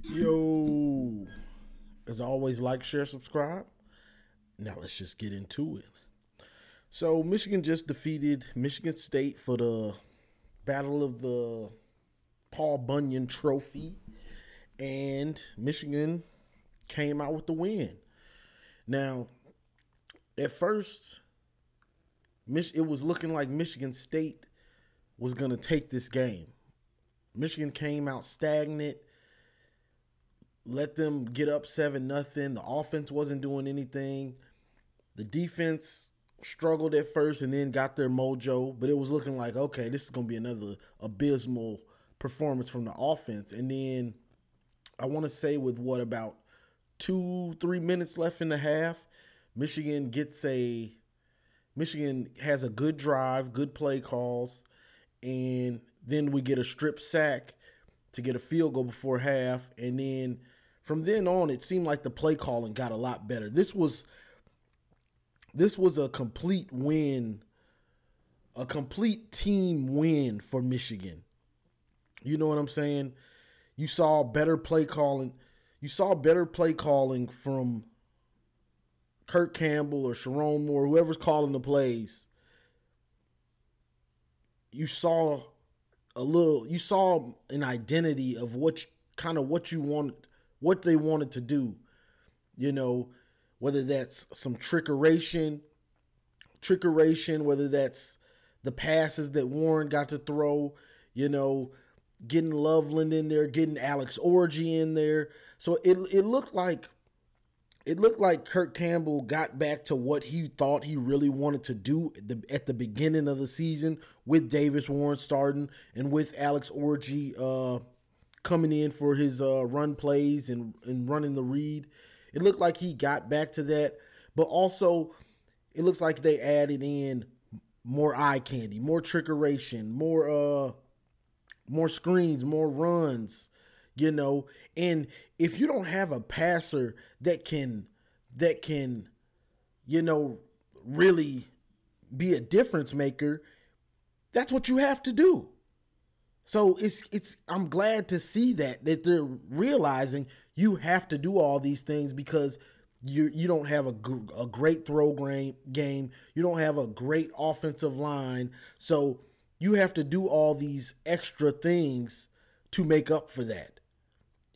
Yo, as always, like, share, subscribe. Now let's just get into it. So Michigan just defeated Michigan State for the Battle of the Paul Bunyan Trophy, and Michigan came out with the win. Now, at first, it was looking like Michigan State was going to take this game. Michigan came out stagnant, let them get up 7-0. The offense wasn't doing anything. The defense struggled at first and then got their mojo, but it was looking like, okay, this is going to be another abysmal performance from the offense. And then I want to say with about 2-3 minutes left in the half, Michigan has a good drive, good play calls, and then we get a strip sack to get a field goal before half. And then from then on, it seemed like the play calling got a lot better. This was a complete win, a complete team win for Michigan. You know what I'm saying? You saw better play calling. You saw better play calling from Kirk Campbell or Sharon Moore, whoever's calling the plays. You saw an identity of what you wanted, what they wanted to do. You know, whether that's some trickeration, whether that's the passes that Warren got to throw, you know, getting Loveland in there, getting Alex Orji in there. So it looked like Kirk Campbell got back to what he thought he really wanted to do at the beginning of the season, with Davis Warren starting and with Alex Orji coming in for his run plays and running the read. It looked like he got back to that, but also it looks like they added in more eye candy, more trickeration, more screens, more runs, you know. And if you don't have a passer that can, you know, really be a difference maker, that's what you have to do. So I'm glad to see that they're realizing you have to do all these things, because you don't have a great throw game. You don't have a great offensive line. So you have to do all these extra things to make up for that.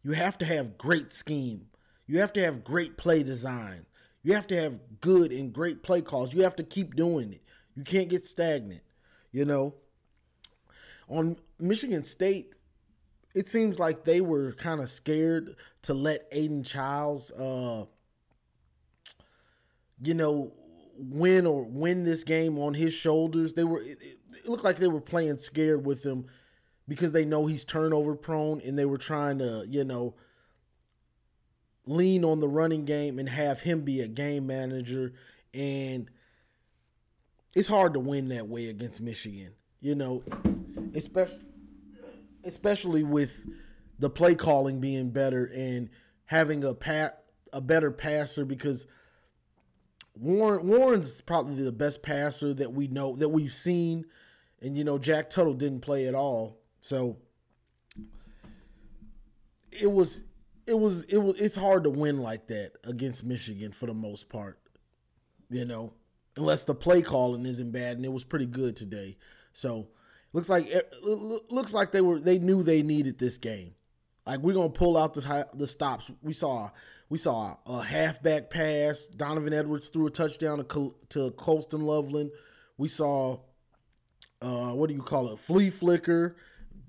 You have to have great scheme. You have to have great play design. You have to have good and great play calls. You have to keep doing it. You can't get stagnant, you know. On Michigan State, it seems like they were kind of scared to let Aiden Childs, you know, win this game on his shoulders. It looked like they were playing scared with him because they know he's turnover prone, and they were trying to, you know, lean on the running game and have him be a game manager. And it's hard to win that way against Michigan, you know, especially with the play calling being better and having a better passer, because Warren's probably the best passer that we know, that we've seen. And, you know, Jack Tuttle didn't play at all. So it's hard to win like that against Michigan for the most part, you know, unless the play calling isn't bad, and it was pretty good today. So looks like they knew they needed this game. Like, we're gonna pull out the stops. We saw a halfback pass. Donovan Edwards threw a touchdown to Colston Loveland. We saw flea flicker.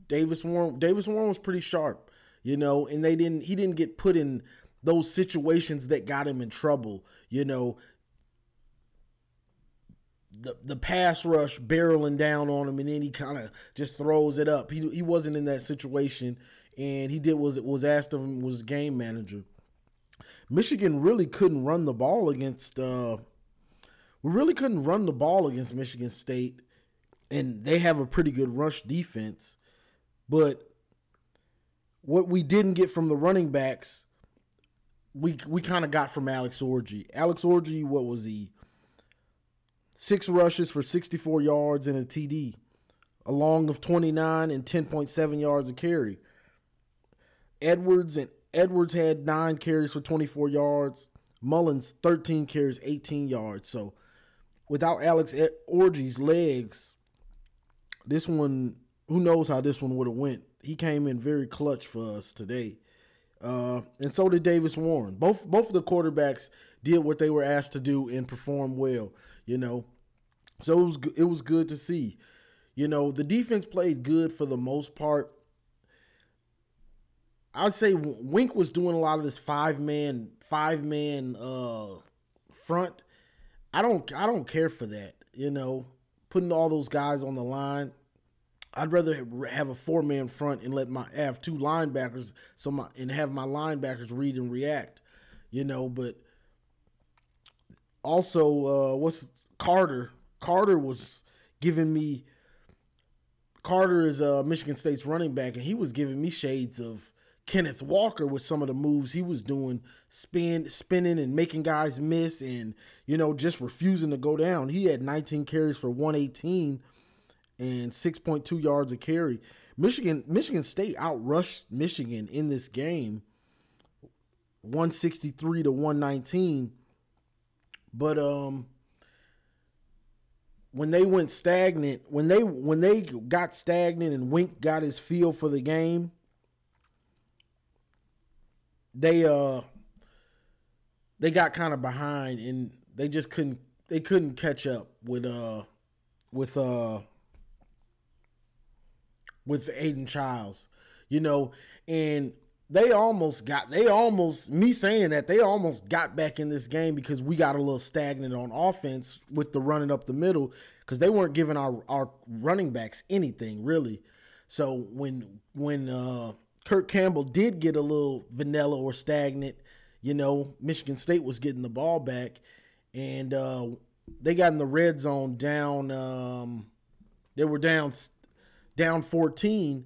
Davis Warren was pretty sharp, you know, and he didn't get put in those situations that got him in trouble, you know. The pass rush barreling down on him, and then he kind of just throws it up. He wasn't in that situation, and he did was asked of him was game manager. Michigan really couldn't run the ball against Michigan State, and they have a pretty good rush defense. But what we didn't get from the running backs, we kind of got from Alex Orji. Alex Orji, what was he? 6 rushes for 64 yards and a TD, a long of 29 and 10.7 yards a carry. Edwards Edwards had 9 carries for 24 yards. Mullins 13 carries, 18 yards. So without Alex Orji's legs, this one, who knows how this one would have went. He came in very clutch for us today. And so did Davis Warren. Both of the quarterbacks did what they were asked to do and performed well, you know. So it was good to see. You know, the defense played good for the most part. I'd say Wink was doing a lot of this five-man front. I don't care for that, you know, putting all those guys on the line. I'd rather have a 4-man front and have 2 linebackers and have my linebackers read and react, you know. But also, Carter? Carter was giving me. Carter is Michigan State's running back, and he was giving me shades of Kenneth Walker with some of the moves he was doing, spinning and making guys miss, and you know, just refusing to go down. He had 19 carries for 118 and 6.2 yards a carry. Michigan State outrushed Michigan in this game, 163 to 119. But when they went stagnant, when they got stagnant and Wink got his feel for the game, they got kind of behind and they just couldn't catch up with Aiden Childs, you know, and they almost got back in this game because we got a little stagnant on offense with the running up the middle because they weren't giving our running backs anything really. So when Kirk Campbell did get a little vanilla or stagnant, you know, Michigan State was getting the ball back, and they got in the red zone down. They were down 14,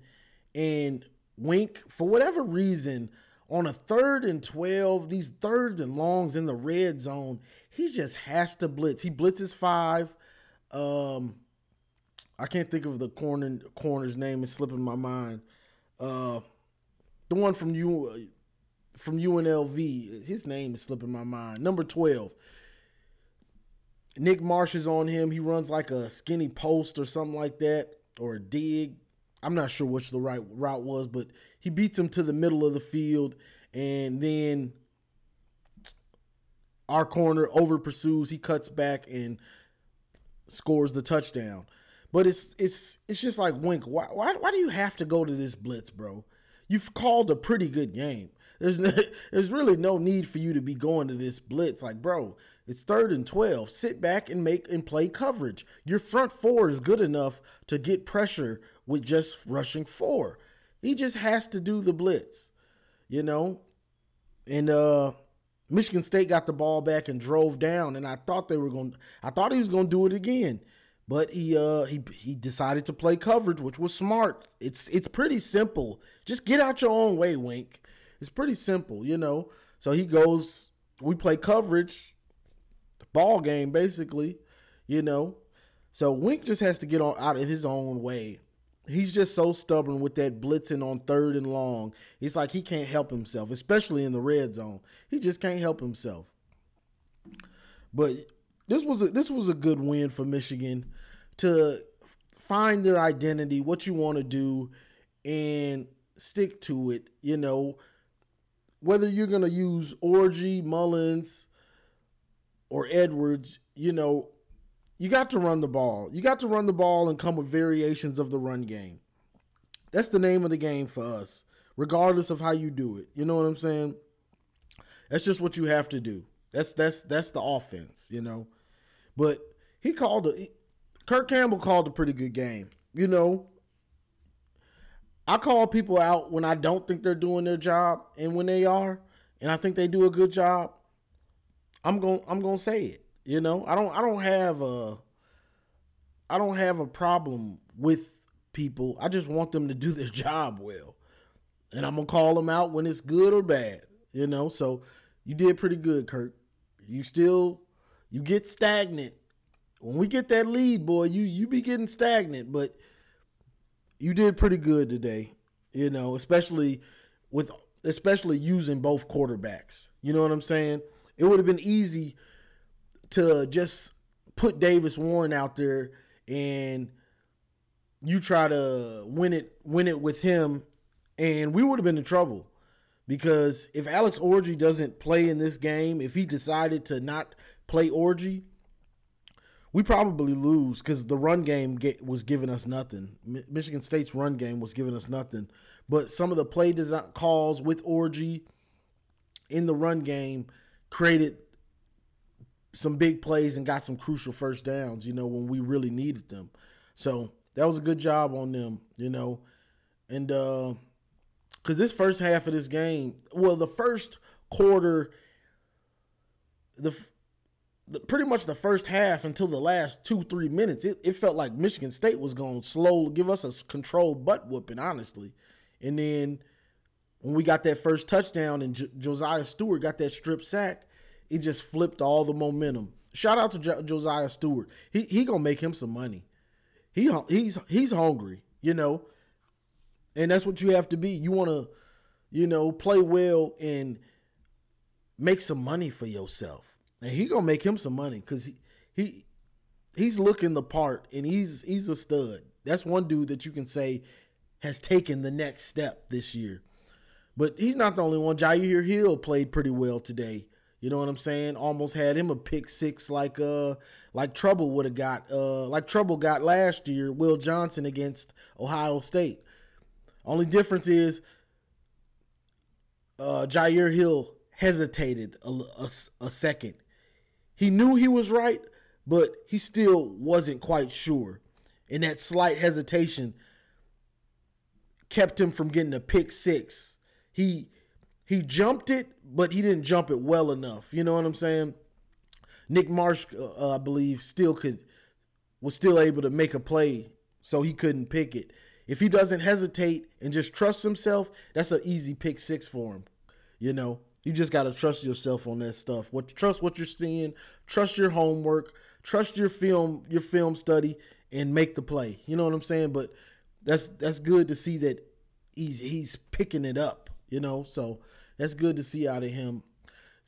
and Wink, for whatever reason, on a 3rd and 12, these 3rds and longs in the red zone, he just has to blitz. He blitzes 5. I can't think of the corner's name. It's slipping my mind. The one from UNLV, his name is slipping my mind. Number 12. Nick Marsh is on him. He runs like a skinny post or something like that, or a dig. I'm not sure which the right route was, but he beats him to the middle of the field, and then our corner over pursues. He cuts back and scores the touchdown. But it's just like, Wink, why do you have to go to this blitz, bro? You've called a pretty good game. There's really no need for you to be going to this blitz. Like, bro, it's 3rd and 12. Sit back and play coverage. Your front 4 is good enough to get pressure with just rushing 4. He just has to do the blitz, you know. And Michigan State got the ball back and drove down, and I thought he was gonna do it again. But he decided to play coverage, which was smart. It's pretty simple. Just get out your own way, Wink. It's pretty simple, you know. So he goes, we play coverage, ball game basically, you know. So Wink just has to get out of his own way. He's just so stubborn with that blitzing on 3rd and long. It's like he can't help himself, especially in the red zone. He just can't help himself. But this was a good win for Michigan to find their identity, what you want to do, and stick to it. You know, whether you're going to use Orji, Mullins, or Edwards, you know, you got to run the ball. You got to run the ball and come with variations of the run game. That's the name of the game for us, regardless of how you do it. You know what I'm saying? That's just what you have to do. That's the offense, you know. But Kirk Campbell called a pretty good game. You know, I call people out when I don't think they're doing their job, and when they are, and I think they do a good job, I'm gonna say it. You know, I don't have a problem with people. I just want them to do their job well. And I'm going to call them out when it's good or bad, you know? So you did pretty good, Kirk. You get stagnant. When we get that lead, boy, you be getting stagnant, but you did pretty good today, you know, especially with especially using both quarterbacks. You know what I'm saying? It would have been easy to just put Davis Warren out there and you try to win it with him, and we would have been in trouble. Because if Alex Orji doesn't play in this game, if he decided to not play Orji, we probably lose because the run game was giving us nothing. Michigan State's run game was giving us nothing. But some of the play design calls with Orji in the run game created some big plays and got some crucial first downs, when we really needed them. So that was a good job on them, And because this first half of this game, the first quarter, pretty much the first half until the last 2-3 minutes, it felt like Michigan State was going to slowly give us a controlled butt whooping, honestly. And then when we got that first touchdown and Josiah Stewart got that strip sack, it just flipped all the momentum. Shout out to Josiah Stewart. He gonna make him some money. He's hungry, and that's what you have to be. You want to, play well and make some money for yourself. And he gonna make him some money because he's looking the part, and he's a stud. That's one dude that you can say has taken the next step this year. But he's not the only one. Jair Hill played pretty well today. You know what I'm saying? Almost had him a pick six like Trouble would have got. Like Trouble got last year, Will Johnson against Ohio State. Only difference is Jair Hill hesitated a second. He knew he was right, but he still wasn't quite sure. And that slight hesitation kept him from getting a pick six. He jumped it, but he didn't jump it well enough. You know what I'm saying? Nick Marsh, I believe, was still able to make a play, so he couldn't pick it. If he doesn't hesitate and just trust himself, that's an easy pick six for him. You just got to trust yourself on that stuff. Trust what you're seeing, trust your homework, trust your film study, and make the play. You know what I'm saying? But that's good to see that he's picking it up. So that's good to see out of him.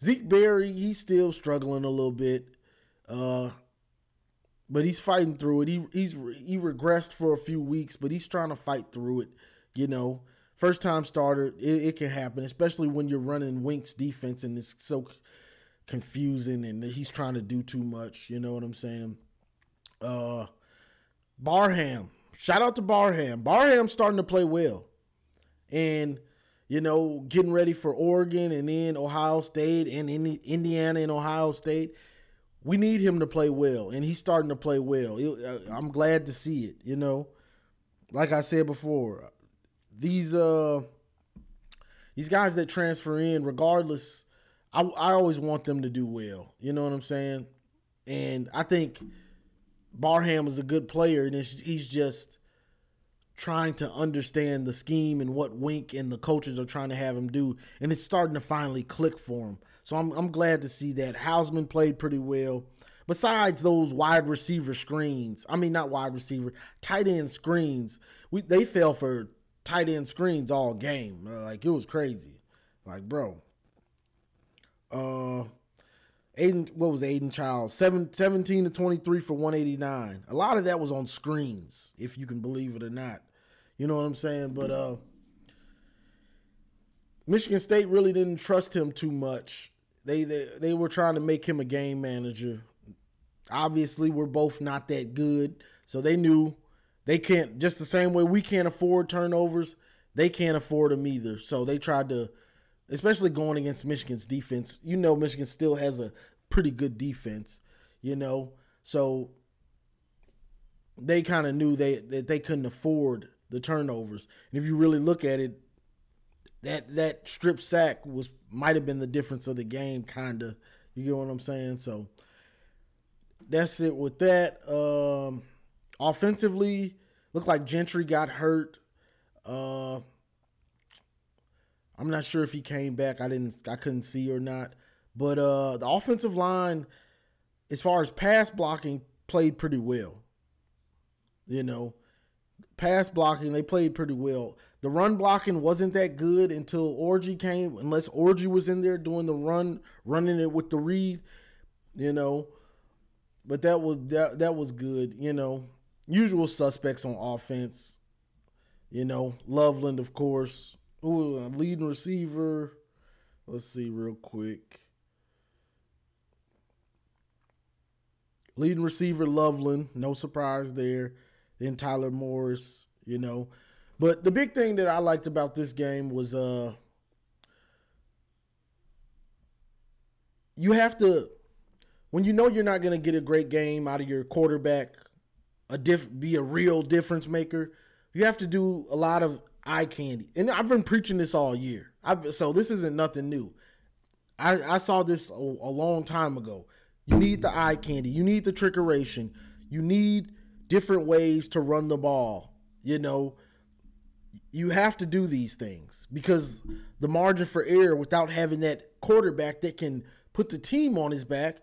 Zeke Berry, he's still struggling a little bit, but he's fighting through it. He regressed for a few weeks, but he's trying to fight through it. First time starter, it can happen, especially when you're running Wink's defense and it's so confusing and he's trying to do too much. You know what I'm saying? Barham, shout out to Barham. Barham's starting to play well, and getting ready for Oregon and then Ohio State and Indiana and Ohio State. We need him to play well, and he's starting to play well. I'm glad to see it, Like I said before, these guys that transfer in, regardless, I always want them to do well. You know what I'm saying? And I think Barham is a good player, and he's just trying to understand the scheme and what Wink and the coaches are trying to have him do, and it's starting to finally click for him. So I'm glad to see that. Hausman played pretty well. Besides those wide receiver screens, tight end screens, they fell for tight end screens all game. Like, it was crazy. Like, bro. Aiden Childs? 17 to 23 for 189. A lot of that was on screens, if you can believe it or not. You know what I'm saying? But Michigan State really didn't trust him too much. They were trying to make him a game manager. Obviously, we're both not that good, so they knew they can't, just the same way we can't afford turnovers, they can't afford them either. So they tried to, especially going against Michigan's defense. Michigan still has a pretty good defense, so they kind of knew that they couldn't afford the turnovers. And if you really look at it, that strip sack might have been the difference of the game, kind of. You get what I'm saying? So that's it with that. Offensively, looked like Gentry got hurt. I'm not sure if he came back. I couldn't see or not. But the offensive line, as far as pass blocking, played pretty well. Pass blocking, they played pretty well. The run blocking wasn't that good until Orgy came, unless Orgy was in there doing the running it with the read, you know. But that was good, you know. Usual suspects on offense, you know. Loveland, of course. Ooh, leading receiver. Let's see real quick. Leading receiver Loveland, no surprise there. Then Tyler Morris, you know. But the big thing that I liked about this game was you have to, when you know you're not going to get a great game out of your quarterback, be a real difference maker, you have to do a lot of eye candy. And I've been preaching this all year. So this isn't nothing new. I saw this a long time ago. You need the eye candy. You need the trickeration. You need different ways to run the ball. You know, you have to do these things because the margin for error without having that quarterback that can put the team on his back,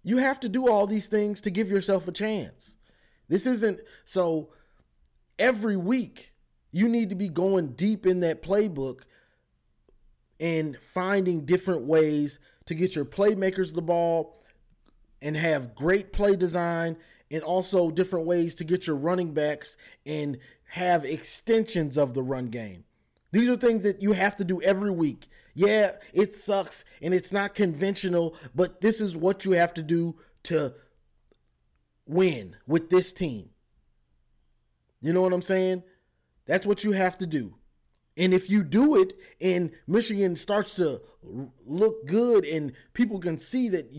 you have to do all these things to give yourself a chance. This isn't so every week you need to be going deep in that playbook and finding different ways to get your playmakers the ball and have great play design, and also different ways to get your running backs and have extensions of the run game. These are things that you have to do every week. Yeah, it sucks and it's not conventional, but this is what you have to do to win with this team. You know what I'm saying? That's what you have to do. And if you do it and Michigan starts to look good and people can see that,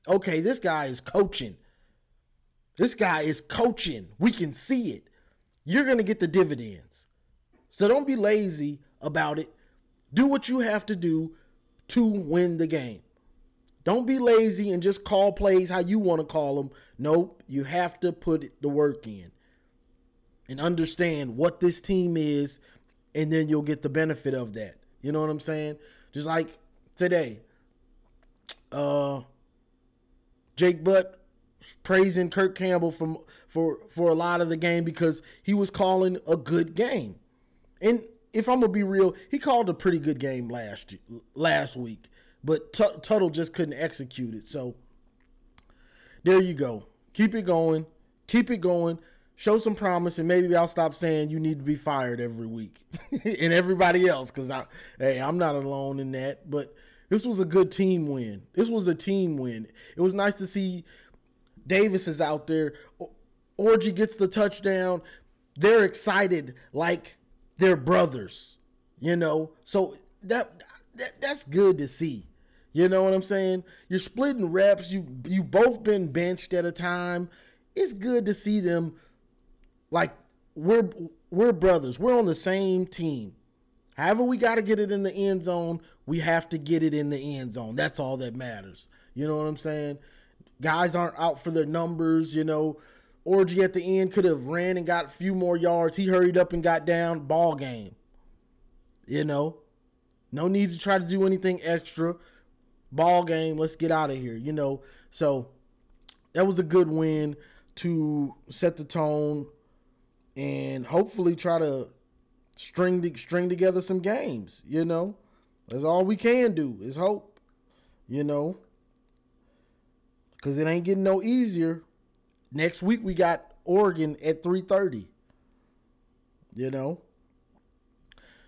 okay, this guy is coaching. This guy is coaching. We can see it. You're going to get the dividends. So don't be lazy about it. Do what you have to do to win the game. Don't be lazy and just call plays how you want to call them. Nope, you have to put the work in and understand what this team is, and then you'll get the benefit of that. You know what I'm saying? Just like today, Jake Butt praising Kirk Campbell for a lot of the game because he was calling a good game. And if I'm going to be real, he called a pretty good game last week, but Tuttle just couldn't execute it. So there you go. Keep it going. Keep it going. Show some promise, and maybe I'll stop saying you need to be fired every week and everybody else, because I'm not alone in that. But this was a good team win. This was a team win. It was nice to see Davis is out there. Orgy gets the touchdown. They're excited like they're brothers, you know. So that's good to see. You know what I'm saying? You're splitting reps. You both been benched at a time. It's good to see them like we're brothers. We're on the same team. However we got to get it in the end zone, we have to get it in the end zone. That's all that matters. You know what I'm saying? Guys aren't out for their numbers, you know. Orgy at the end could have ran and got a few more yards. He hurried up and got down. Ball game. You know. No need to try to do anything extra. Ball game. Let's get out of here, you know. So that was a good win to set the tone and hopefully try to string together some games, you know. That's all we can do is hope, you know, because it ain't getting no easier. Next week we got Oregon at 3:30, you know.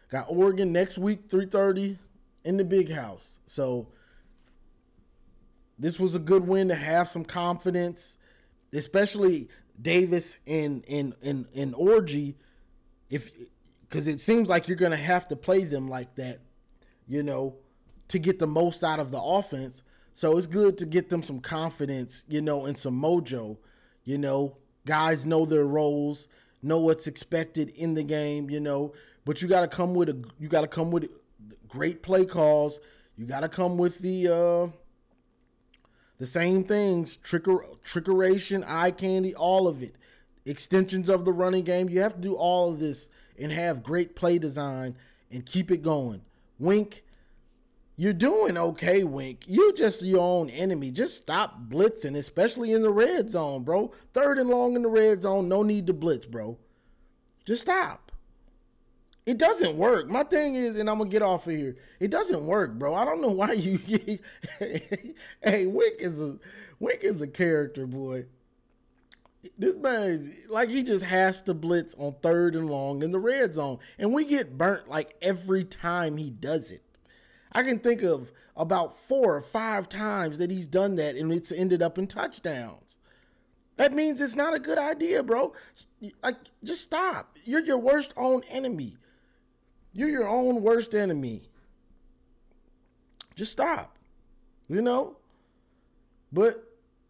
Got Oregon next week, 3:30 in the big house. So this was a good win to have some confidence, especially Davis and Orgy, because it seems like you're going to have to play them like that, you know, to get the most out of the offense. So it's good to get them some confidence, you know, and some mojo, you know. Guys know their roles, know what's expected in the game, you know. But you got to come with great play calls. You got to come with the same things, trickeration, eye candy, all of it. Extensions of the running game. You have to do all of this and have great play design and keep it going. Wink, you're doing okay, Wink. You're just your own enemy. Just stop blitzing, especially in the red zone, bro. 3rd and long in the red zone. No need to blitz, bro. Just stop. It doesn't work. My thing is, and I'm gonna get off of here. It doesn't work, bro. I don't know why you. Hey, Wink is a character, boy. This man, like, he just has to blitz on 3rd and long in the red zone, and we get burnt like every time he does it. I can think of about 4 or 5 times that he's done that, and it's ended up in touchdowns. That means it's not a good idea, bro. Like, just stop. You're your worst own enemy. You're your own worst enemy. Just stop. You know? But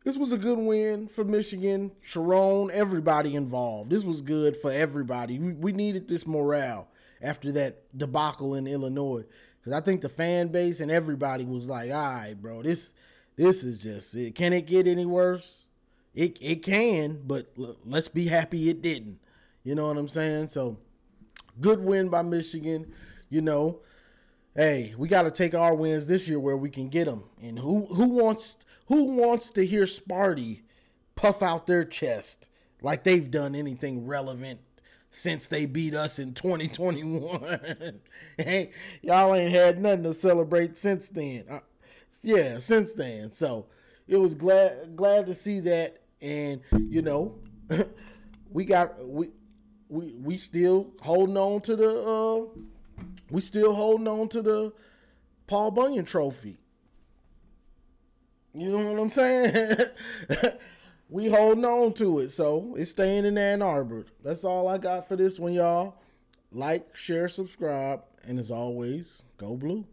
this was a good win for Michigan, Sharon, everybody involved. This was good for everybody. We needed this morale after that debacle in Illinois. Because I think the fan base and everybody was like, all right, bro, this is just it. Can it get any worse? It can, but let's be happy it didn't. You know what I'm saying? So, good win by Michigan. You know, hey, we got to take our wins this year where we can get them. And who wants to hear Sparty puff out their chest like they've done anything relevant since they beat us in 2021? Hey, y'all ain't had nothing to celebrate since then. Since then. So it was glad to see that. And, you know, we still holding on to the Paul Bunyan Trophy. You know what I'm saying? We holding on to it, so it's staying in Ann Arbor. That's all I got for this one, y'all. Like, share, subscribe, and as always, go blue.